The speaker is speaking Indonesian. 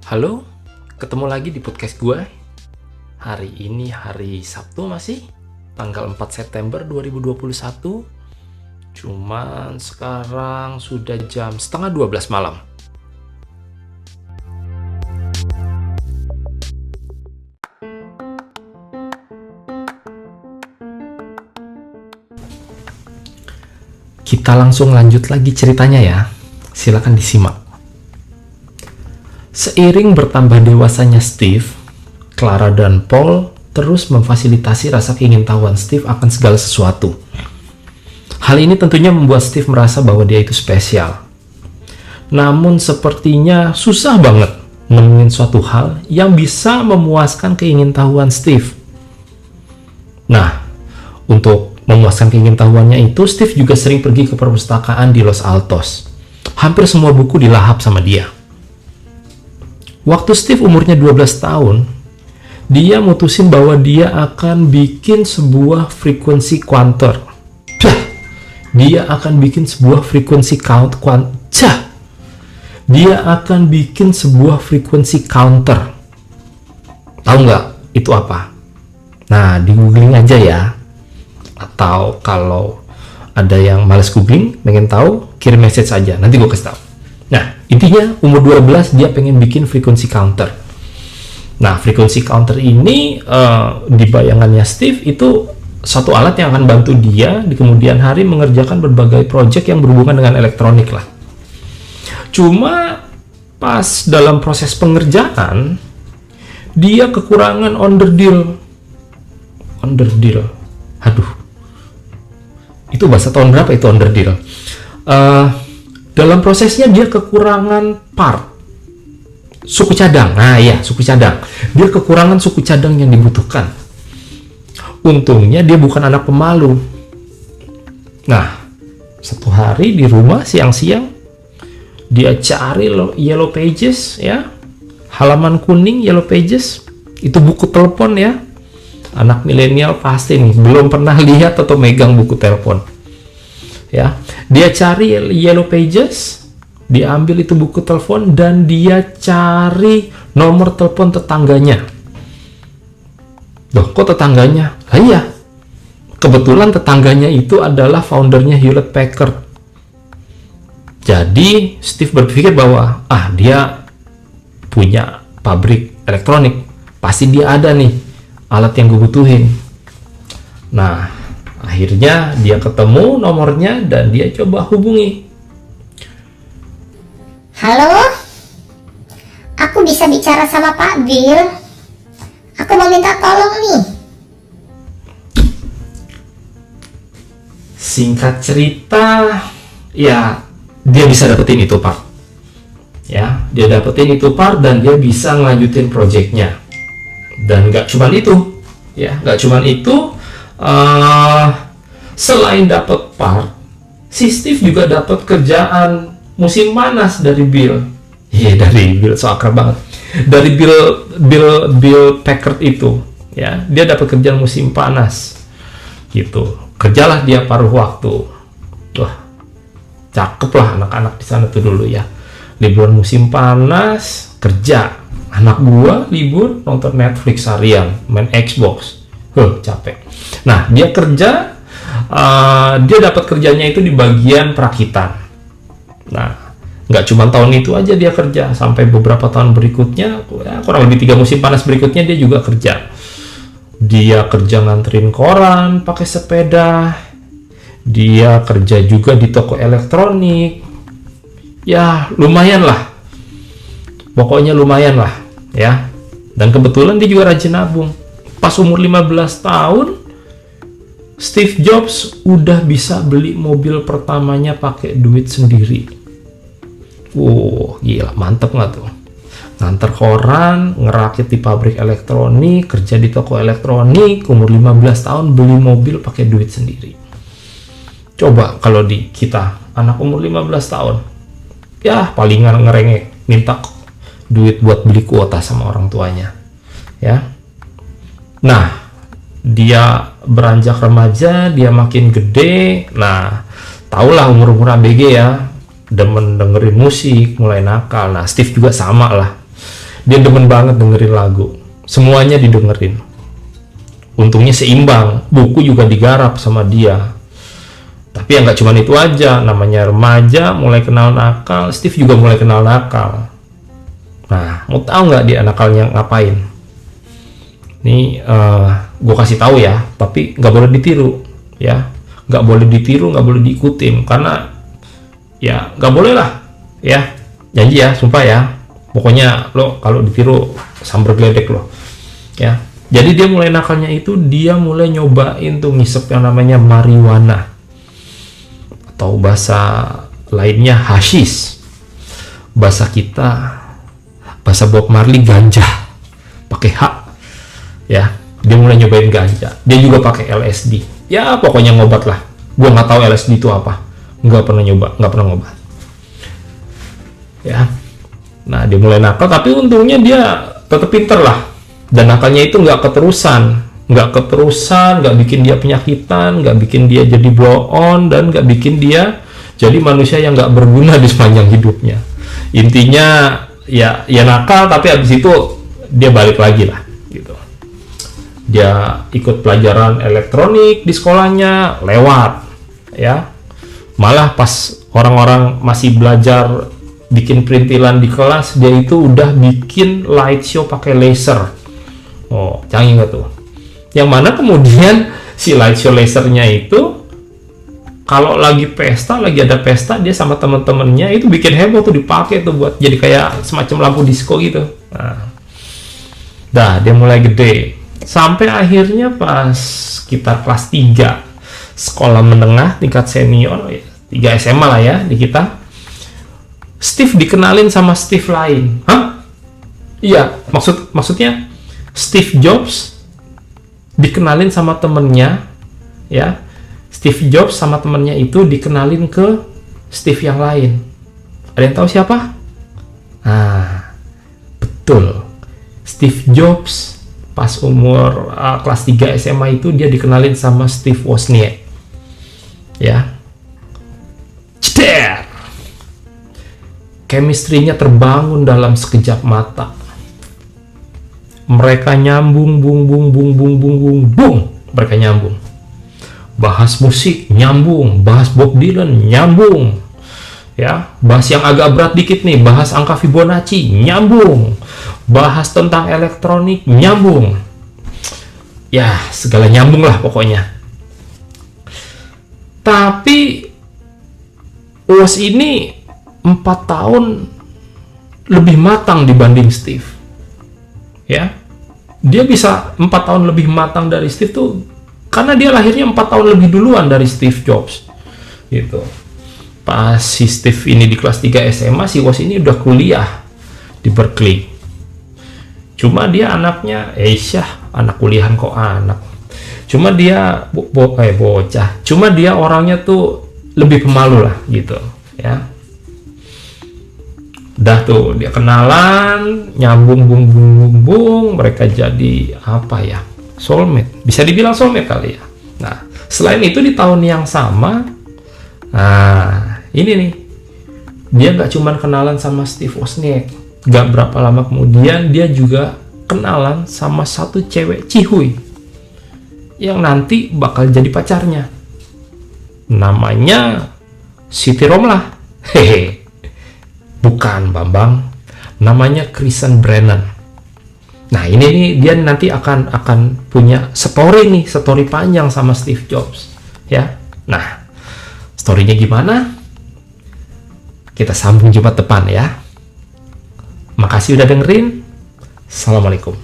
Halo, ketemu lagi di podcast gue. Hari ini hari Sabtu masih, tanggal 4 September 2021. Cuman sekarang sudah jam setengah 12 malam. Kita langsung lanjut lagi ceritanya ya. Silakan disimak. Seiring bertambah dewasanya Steve, Clara dan Paul terus memfasilitasi rasa keingintahuan Steve akan segala sesuatu. Hal ini tentunya membuat Steve merasa bahwa dia itu spesial. Namun sepertinya susah banget nemuin suatu hal yang bisa memuaskan keingintahuan Steve. Nah, untuk memuaskan keingintahuannya itu, Steve juga sering pergi ke perpustakaan di Los Altos. Hampir semua buku dilahap sama dia. Waktu Steve umurnya 12 tahun, dia mutusin bahwa dia akan bikin sebuah frekuensi counter. Dia akan bikin sebuah frekuensi counter. Tahu nggak itu apa? Nah, di googling aja ya. Atau kalau ada yang males googling, pengen tahu, kirim message aja. Nanti gue kasih tahu. Nah, intinya umur 12 dia pengen bikin frekuensi counter. Nah, frekuensi counter ini di bayangannya Steve itu satu alat yang akan bantu dia di kemudian hari mengerjakan berbagai project yang berhubungan dengan elektronik lah. Cuma pas dalam proses pengerjaan dia kekurangan underdeal. Aduh. Itu bahasa tahun berapa itu underdeal? Dalam prosesnya dia kekurangan part, suku cadang. Nah ya, suku cadang. Dia kekurangan suku cadang yang dibutuhkan. Untungnya dia bukan anak pemalu. Nah, satu hari di rumah siang-siang dia cari Yellow Pages ya, halaman kuning Yellow Pages. Itu buku telepon ya. Anak milenial pasti nih belum pernah lihat atau megang buku telepon. Ya, dia cari Yellow Pages, dia ambil itu buku telepon dan dia cari nomor telepon tetangganya. Loh, kok tetangganya? Iya, kebetulan tetangganya itu adalah foundernya Hewlett Packard. Jadi Steve berpikir bahwa dia punya pabrik elektronik, pasti dia ada nih alat yang gue butuhin. Nah, akhirnya dia ketemu nomornya dan dia coba hubungi. Halo, aku bisa bicara sama Pak Bill. Aku mau minta tolong nih. Singkat cerita, ya dia bisa dapetin itu part. Ya, dia dapetin itu part dan dia bisa ngelanjutin projectnya. Dan nggak cuma itu, ya, nggak cuma itu. Selain dapat part, si Steve juga dapat kerjaan musim panas dari Bill. Dari Bill, so akrab banget. Dari Bill Packard itu, ya, dia dapat kerjaan musim panas, gitu. Kerjalah dia paruh waktu. Wah, cakep lah anak-anak di sana tuh dulu ya. Liburan musim panas, kerja. Anak gua libur nonton Netflix harian, main Xbox. Capek. Nah, dia kerja, dia dapat kerjanya itu di bagian perakitan. Nah, nggak cuma tahun itu aja dia kerja, sampai beberapa tahun berikutnya, kurang lebih 3 musim panas berikutnya dia juga kerja. Dia kerja nganterin koran pakai sepeda. Dia kerja juga di toko elektronik. Ya, lumayan lah. Pokoknya lumayan lah, ya. Dan kebetulan dia juga rajin nabung. Pas umur 15 tahun, Steve Jobs udah bisa beli mobil pertamanya pakai duit sendiri. Gila, mantep nggak tuh? Nganter koran, ngerakit di pabrik elektronik, kerja di toko elektronik, umur 15 tahun beli mobil pakai duit sendiri. Coba kalau di kita, anak umur 15 tahun, ya palingan ngerengek, minta duit buat beli kuota sama orang tuanya. Ya. Nah, dia beranjak remaja, dia makin gede. Nah, tahulah umur-umur ABG ya, demen dengerin musik, mulai nakal. Nah, Steve juga sama lah. Dia demen banget dengerin lagu, semuanya didengerin. Untungnya seimbang, buku juga digarap sama dia. Tapi ya nggak cuma itu aja, namanya remaja mulai kenal nakal, Steve juga mulai kenal nakal. Nah, mau tahu nggak dia nakalnya ngapain? Nih, gue kasih tahu ya, tapi nggak boleh ditiru, ya, nggak boleh ditiru, nggak boleh diikutin, karena ya nggak boleh lah, ya, janji ya, sumpah ya. Pokoknya lo kalau ditiru sambar geledek lo, ya. Jadi dia mulai nakalnya itu, dia mulai nyobain tuh ngisep yang namanya marijuana, atau bahasa lainnya hashish, bahasa kita, bahasa Bob Marley ganja, pakai H, ya. Dia mulai nyobain ganja, dia juga pakai LSD, ya pokoknya ngobat lah. Gua nggak tahu LSD itu apa, nggak pernah nyoba, nggak pernah ngobat, ya. Nah, dia mulai nakal, tapi untungnya dia tetap pinter lah. Dan nakalnya itu nggak keterusan, nggak bikin dia penyakitan, nggak bikin dia jadi blow on, dan nggak bikin dia jadi manusia yang nggak berguna di sepanjang hidupnya. Intinya ya nakal, tapi habis itu dia balik lagi lah, gitu. Dia ikut pelajaran elektronik di sekolahnya, lewat, ya. Malah pas orang-orang masih belajar bikin perintilan di kelas, dia itu udah bikin light show pakai laser. Oh, canggih nggak tuh? Yang mana kemudian si light show lasernya itu, kalau lagi ada pesta, dia sama teman-temannya itu bikin heboh tuh, dipakai tuh buat jadi kayak semacam lampu disco gitu. Nah, dia mulai gede. Sampai akhirnya pas kita kelas 3, sekolah menengah tingkat senior, 3 SMA lah ya di kita, Steve dikenalin sama Steve lain. Hah? Iya, maksudnya Steve Jobs dikenalin sama temennya, ya. Steve Jobs sama temennya itu dikenalin ke Steve yang lain. Ada yang tahu siapa? Nah, betul. Steve Jobs pas umur kelas 3 SMA itu dia dikenalin sama Steve Wozniak, ya. Ceder. Chemistry-nya terbangun dalam sekejap mata. Mereka nyambung, mereka nyambung. Bahas musik nyambung, bahas Bob Dylan nyambung, ya. Bahas yang agak berat dikit nih, bahas angka Fibonacci nyambung, bahas tentang elektronik nyambung, ya segala nyambung lah pokoknya. Tapi Woz ini 4 tahun lebih matang dibanding Steve, ya. Dia bisa 4 tahun lebih matang dari Steve tuh karena dia lahirnya 4 tahun lebih duluan dari Steve Jobs, gitu. Pas si Steve ini di kelas 3 SMA, si Woz ini udah kuliah di Berkeley. Cuma dia anaknya, anak kuliahan kok anak. Cuma dia bocah. Cuma dia orangnya tuh lebih pemalu lah, gitu, ya. Udah tuh dia kenalan, nyambung, mereka jadi apa ya? Soulmate. Bisa dibilang soulmate kali ya. Nah, selain itu di tahun yang sama, ini nih, dia nggak cuma kenalan sama Steve Wozniak. Gak berapa lama kemudian dia juga kenalan sama satu cewek cihuy yang nanti bakal jadi pacarnya. Namanya Siti Romlah. Hehe. Bukan, Bambang. Namanya Kristen Brennan. Nah, ini nih dia nanti akan punya story panjang sama Steve Jobs, ya. Nah, storynya gimana? Kita sambung Jumat depan ya. Makasih udah dengerin. Assalamualaikum.